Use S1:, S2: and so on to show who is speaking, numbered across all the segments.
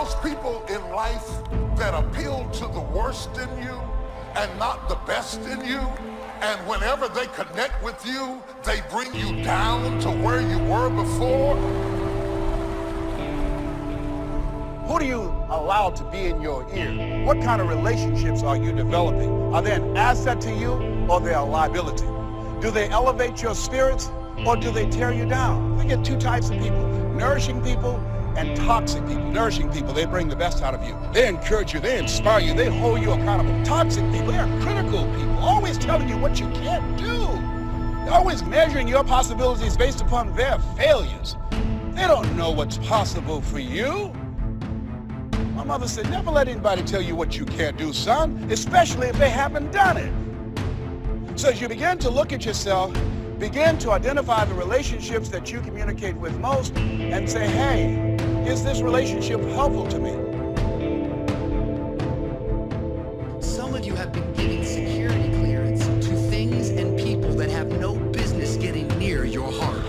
S1: those people in life that appeal to the worst in you and not the best in you, and whenever they connect with you, they bring you down to where you were before?
S2: Who do you allow to be in your ear? What kind of relationships are you developing? Are they an asset to you, or they a liability? Do they elevate your spirits, or do they tear you down? We get two types of people: nourishing people and toxic people. Nourishing people, they bring the best out of you. They encourage you, they inspire you, they hold you accountable. Toxic people, they're critical people, always telling you what you can't do. They're always measuring your possibilities based upon their failures. They don't know what's possible for you. My mother said, never let anybody tell you what you can't do, son, especially if they haven't done it. So as you begin to look at yourself, begin to identify the relationships that you communicate with most and say, hey, is this relationship helpful to me?
S3: Some of you have been giving security clearance to things and people that have no business getting near your heart.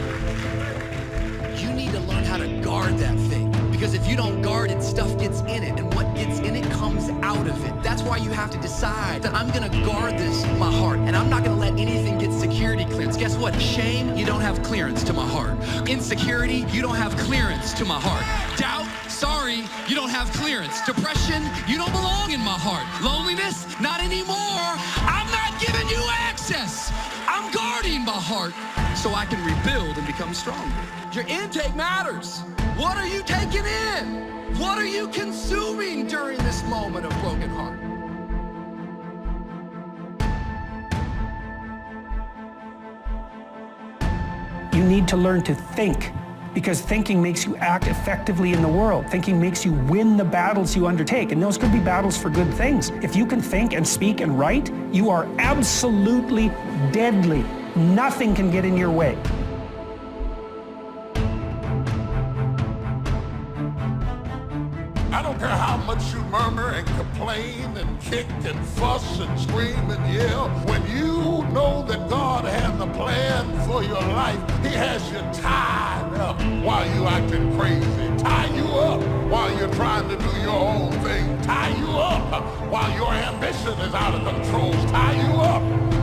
S3: You need to learn how to guard that thing, because if you don't guard it, stuff gets in it, and what gets in it comes out of it. That's why you have to decide that I'm gonna guard this, my heart, and I'm not gonna let anything get security clearance. Guess what? Shame, you don't have clearance to my heart. Insecurity, you don't have clearance to my heart. Doubt, sorry, you don't have clearance. Depression, you don't belong in my heart. Loneliness, not anymore. I'm not giving you access. I'm guarding my heart so I can rebuild and become stronger. Your intake matters. What are you taking in? What are you consuming during this moment of broken heart?
S4: You need to learn to think, because thinking makes you act effectively in the world. Thinking makes you win the battles you undertake, and those could be battles for good things. If you can think and speak and write, you are absolutely deadly. Nothing can get in your way.
S1: I don't care how much you murmur and complain and kick and fuss and scream and yell. When you know that God has a plan for your life, He has you tied up while you acting crazy. Tie you up while you're trying to do your own thing. Tie you up while your ambition is out of control. Tie you up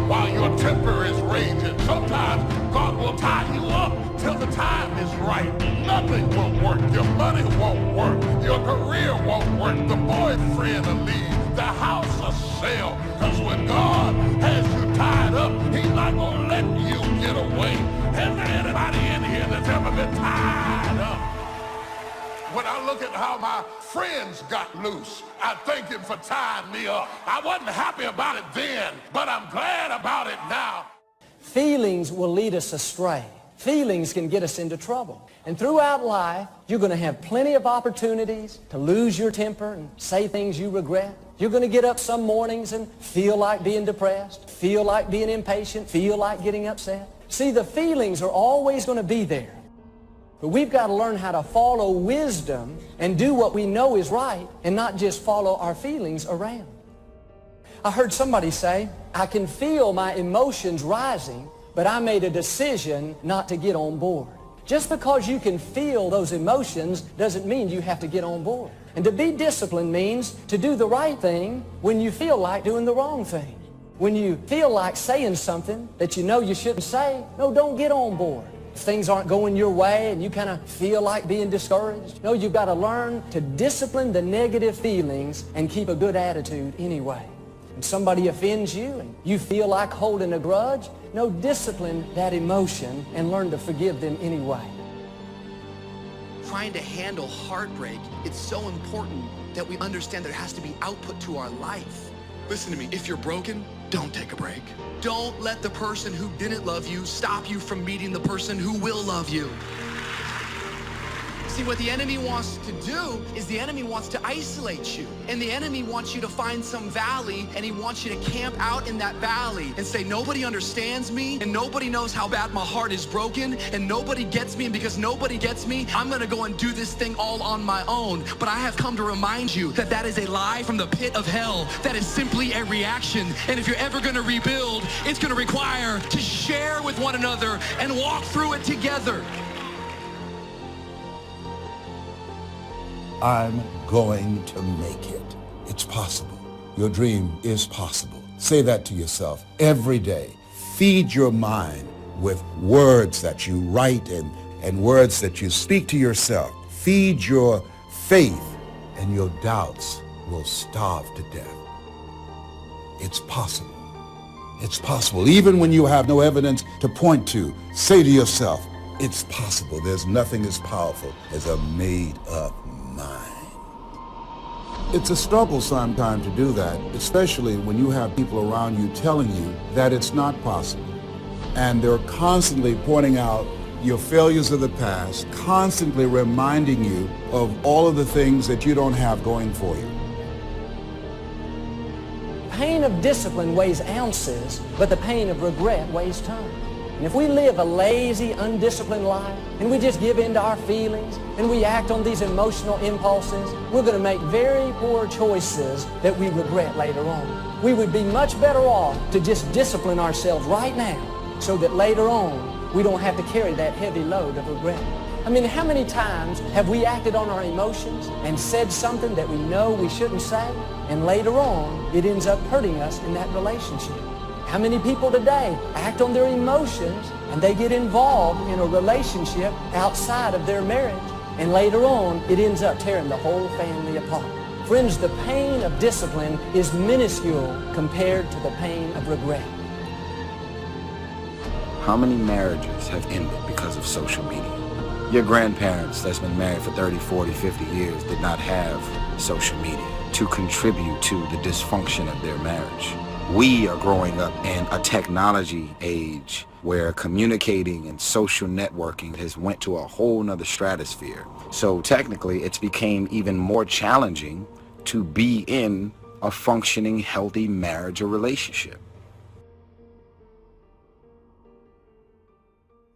S1: while your temper is raging. Sometimes God will tie you up till the time is right. Nothing will work. Your money won't work. Your career won't work. The boyfriend will leave. The house will sell. Because when God has you tied up, He's not going to let you get away. Is there anybody in here that's ever been tied up? When I look at how my friends got loose, I thank Him for tying me up. I wasn't happy about it then, but I'm glad about it now.
S5: Feelings will lead us astray. Feelings can get us into trouble. And throughout life, you're going to have plenty of opportunities to lose your temper and say things you regret. You're going to get up some mornings and feel like being depressed, feel like being impatient, feel like getting upset. See, the feelings are always going to be there. But we've got to learn how to follow wisdom and do what we know is right and not just follow our feelings around. I heard somebody say, I can feel my emotions rising, but I made a decision not to get on board. Just because you can feel those emotions doesn't mean you have to get on board. And to be disciplined means to do the right thing when you feel like doing the wrong thing. When you feel like saying something that you know you shouldn't say, no, don't get on board. If things aren't going your way and you kind of feel like being discouraged, no, you've got to learn to discipline the negative feelings and keep a good attitude anyway. When somebody offends you and you feel like holding a grudge, no, discipline that emotion and learn to forgive them anyway.
S3: Trying to handle heartbreak, it's so important that we understand there has to be output to our life. Listen to me, if you're broken, don't take a break. Don't let the person who didn't love you stop you from meeting the person who will love you. See, what the enemy wants to do is the enemy wants to isolate you. And the enemy wants you to find some valley, and he wants you to camp out in that valley and say, nobody understands me, and nobody knows how bad my heart is broken, and nobody gets me, and because nobody gets me, I'm gonna go and do this thing all on my own. But I have come to remind you that that is a lie from the pit of hell. That is simply a reaction. And if you're ever gonna rebuild, it's gonna require to share with one another and walk through it together.
S6: I'm going to make it. It's possible. Your dream is possible. Say that to yourself every day. Feed your mind with words that you write and words that you speak to yourself. Feed your faith, and your doubts will starve to death. It's possible. It's possible. Even when you have no evidence to point to, say to yourself, it's possible. There's nothing as powerful as a made-up mind. It's a struggle sometimes to do that, especially when you have people around you telling you that it's not possible. And they're constantly pointing out your failures of the past, constantly reminding you of all of the things that you don't have going for you.
S5: Pain of discipline weighs ounces, but the pain of regret weighs tons. And if we live a lazy, undisciplined life, and we just give in to our feelings, and we act on these emotional impulses, we're going to make very poor choices that we regret later on. We would be much better off to just discipline ourselves right now so that later on we don't have to carry that heavy load of regret. I mean, how many times have we acted on our emotions and said something that we know we shouldn't say, and later on it ends up hurting us in that relationship? How many people today act on their emotions and they get involved in a relationship outside of their marriage, and later on it ends up tearing the whole family apart? Friends, the pain of discipline is minuscule compared to the pain of regret.
S7: How many marriages have ended because of social media? Your grandparents that's been married for 30, 40, 50 years did not have social media to contribute to the dysfunction of their marriage. We are growing up in a technology age where communicating and social networking has went to a whole nother stratosphere. So technically, it's became even more challenging to be in a functioning, healthy marriage or relationship.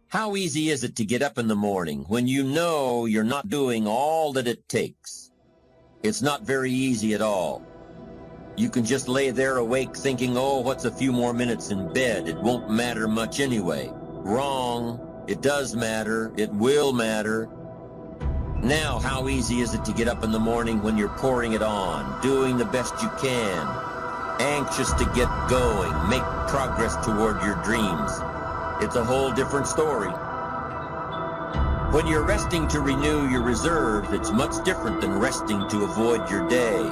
S8: How easy is it to get up in the morning when you know you're not doing all that it takes? It's not very easy at all. You can just lay there awake thinking, oh, what's a few more minutes in bed? It won't matter much anyway. Wrong. It does matter. It will matter. Now, how easy is it to get up in the morning when you're pouring it on, doing the best you can, anxious to get going, make progress toward your dreams? It's a whole different story. When you're resting to renew your reserves, it's much different than resting to avoid your day.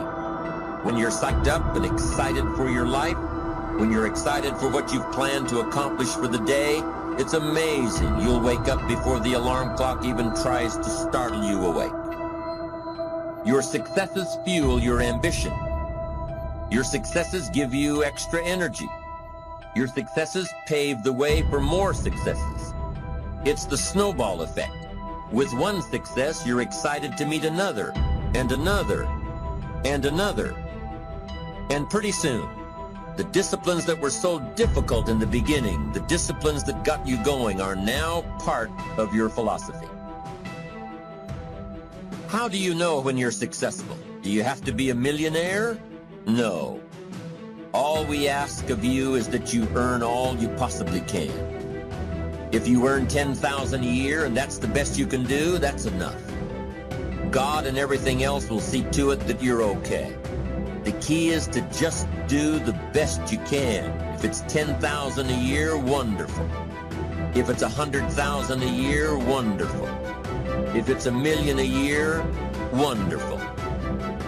S8: When you're psyched up and excited for your life, when you're excited for what you've planned to accomplish for the day, it's amazing. You'll wake up before the alarm clock even tries to startle you awake. Your successes fuel your ambition. Your successes give you extra energy. Your successes pave the way for more successes. It's the snowball effect. With one success, you're excited to meet another, and another, and another. And pretty soon, the disciplines that were so difficult in the beginning, the disciplines that got you going, are now part of your philosophy. How do you know when you're successful? Do you have to be a millionaire? No. All we ask of you is that you earn all you possibly can. If you earn $10,000 a year and that's the best you can do, that's enough. God and everything else will see to it that you're okay. The key is to just do the best you can. If it's $10,000 a year, wonderful. If it's $100,000 a year, wonderful. If it's $1 million a year, wonderful.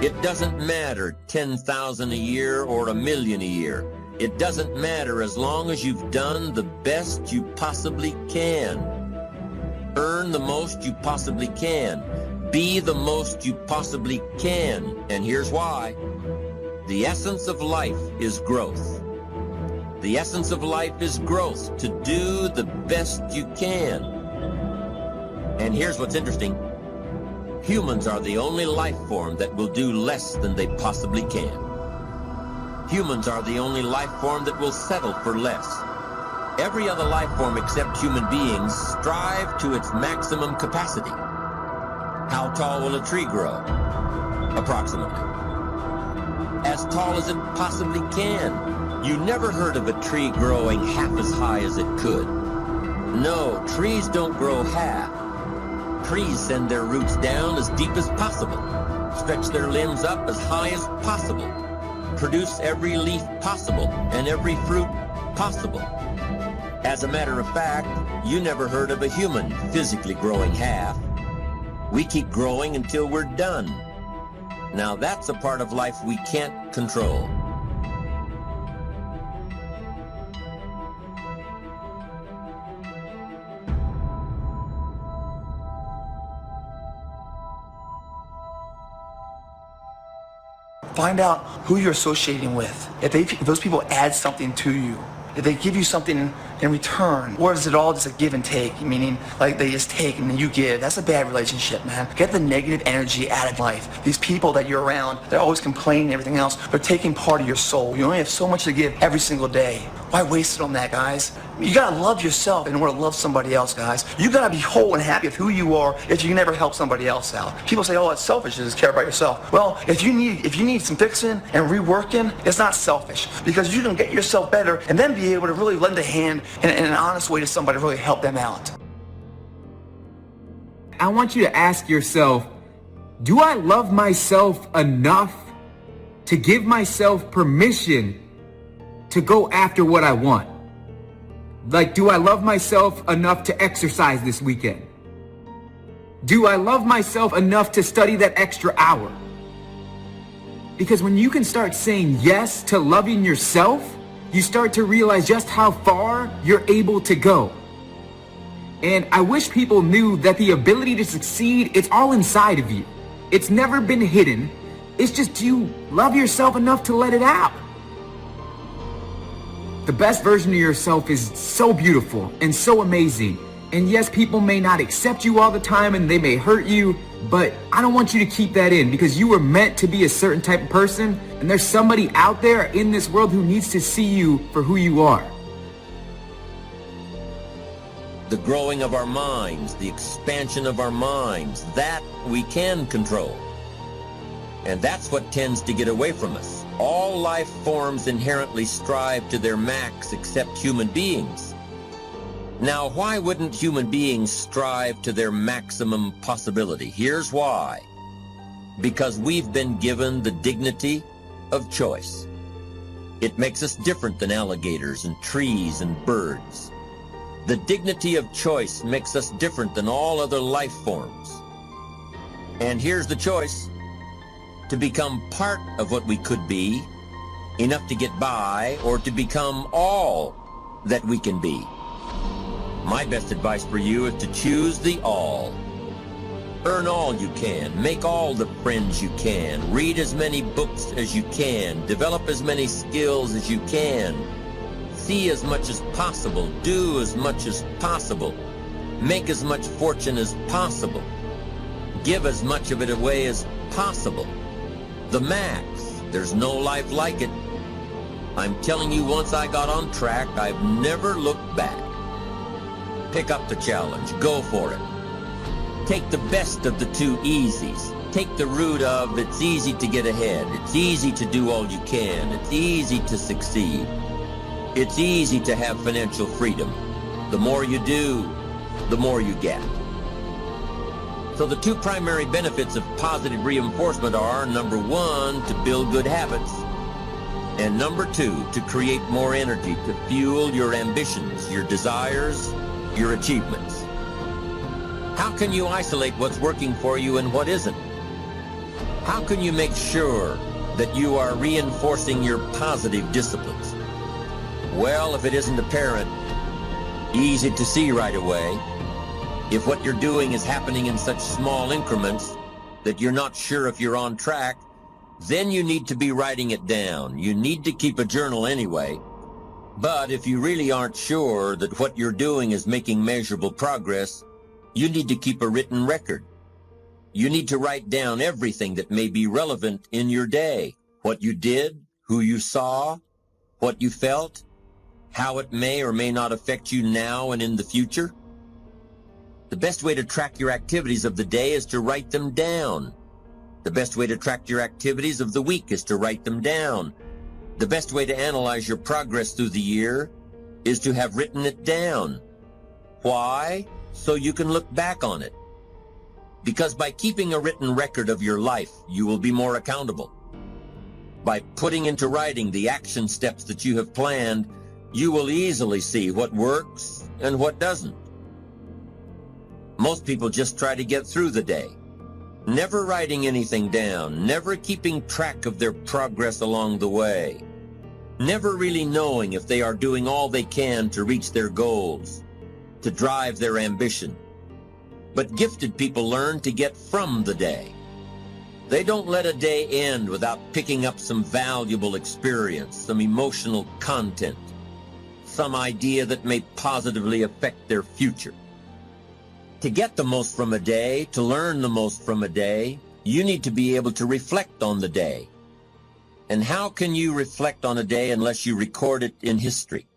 S8: It doesn't matter $10,000 a year or $1 million a year. It doesn't matter as long as you've done the best you possibly can. Earn the most you possibly can. Be the most you possibly can. And here's why. The essence of life is growth. The essence of life is growth, to do the best you can. And here's what's interesting. Humans are the only life form that will do less than they possibly can. Humans are the only life form that will settle for less. Every other life form except human beings strive to its maximum capacity. How tall will a tree grow? Approximately. As tall as it possibly can. You never heard of a tree growing half as high as it could. No, trees don't grow half. trees send their roots down as deep as possible, stretch their limbs up as high as possible, produce every leaf possible and every fruit possible. As a matter of fact, you never heard of a human physically growing half. We keep growing until we're done. Now that's a part of life we can't control.
S9: Find out who you're associating with. If those people add something to you, if they give you something in return, or is it all just a give and take, meaning like they just take and then you give? That's a bad relationship, man. Get the negative energy out of life. These people that you're around, they're always complaining and everything else. They're taking part of your soul. You only have so much to give every single day. Why waste it on that, guys? You gotta love yourself in order to love somebody else, guys. You gotta be whole and happy with who you are if you can never help somebody else out. People say, oh, it's selfish to just care about yourself. Well, if you need some fixing and reworking, it's not selfish, because you can get yourself better and then be able to really lend a hand in an honest way to somebody to really help them out.
S10: I want you to ask yourself, do I love myself enough to give myself permission to go after what I want? Like, do I love myself enough to exercise this weekend? Do I love myself enough to study that extra hour? Because when you can start saying yes to loving yourself, you start to realize just how far you're able to go. And I wish people knew that the ability to succeed, it's all inside of you. It's never been hidden. It's just, do you love yourself enough to let it out? The best version of yourself is so beautiful and so amazing. And yes, people may not accept you all the time and they may hurt you, but I don't want you to keep that in, because you were meant to be a certain type of person, and there's somebody out there in this world who needs to see you for who you are.
S8: The growing of our minds, the expansion of our minds, that we can control. And that's what tends to get away from us. All life forms inherently strive to their max except human beings. Now, why wouldn't human beings strive to their maximum possibility? Here's why. Because we've been given the dignity of choice. It makes us different than alligators and trees and birds. The dignity of choice makes us different than all other life forms. And here's the choice: to become part of what we could be, enough to get by, or to become all that we can be. My best advice for you is to choose the all. Earn all you can, make all the friends you can, read as many books as you can, develop as many skills as you can, see as much as possible, do as much as possible, make as much fortune as possible, give as much of it away as possible. The max. There's no life like it. I'm telling you, once I got on track, I've never looked back. Pick up the challenge. Go for it. Take the best of the two easies. Take the route of it's easy to get ahead. It's easy to do all you can. It's easy to succeed. It's easy to have financial freedom. The more you do, the more you get. So the two primary benefits of positive reinforcement are, number one, to build good habits, and number two, to create more energy to fuel your ambitions, your desires, your achievements. How can you isolate what's working for you and what isn't? How can you make sure that you are reinforcing your positive disciplines? Well, if it isn't apparent, easy to see right away, if what you're doing is happening in such small increments that you're not sure if you're on track, then you need to be writing it down. You need to keep a journal anyway. But if you really aren't sure that what you're doing is making measurable progress, you need to keep a written record. You need to write down everything that may be relevant in your day. What you did, who you saw, what you felt, how it may or may not affect you now and in the future. The best way to track your activities of the day is to write them down. The best way to track your activities of the week is to write them down. The best way to analyze your progress through the year is to have written it down. Why? So you can look back on it. Because by keeping a written record of your life, you will be more accountable. By putting into writing the action steps that you have planned, you will easily see what works and what doesn't. Most people just try to get through the day, never writing anything down, never keeping track of their progress along the way, never really knowing if they are doing all they can to reach their goals, to drive their ambition. But gifted people learn to get from the day. They don't let a day end without picking up some valuable experience, some emotional content, some idea that may positively affect their future. To get the most from a day, to learn the most from a day, you need to be able to reflect on the day. And how can you reflect on a day unless you record it in history?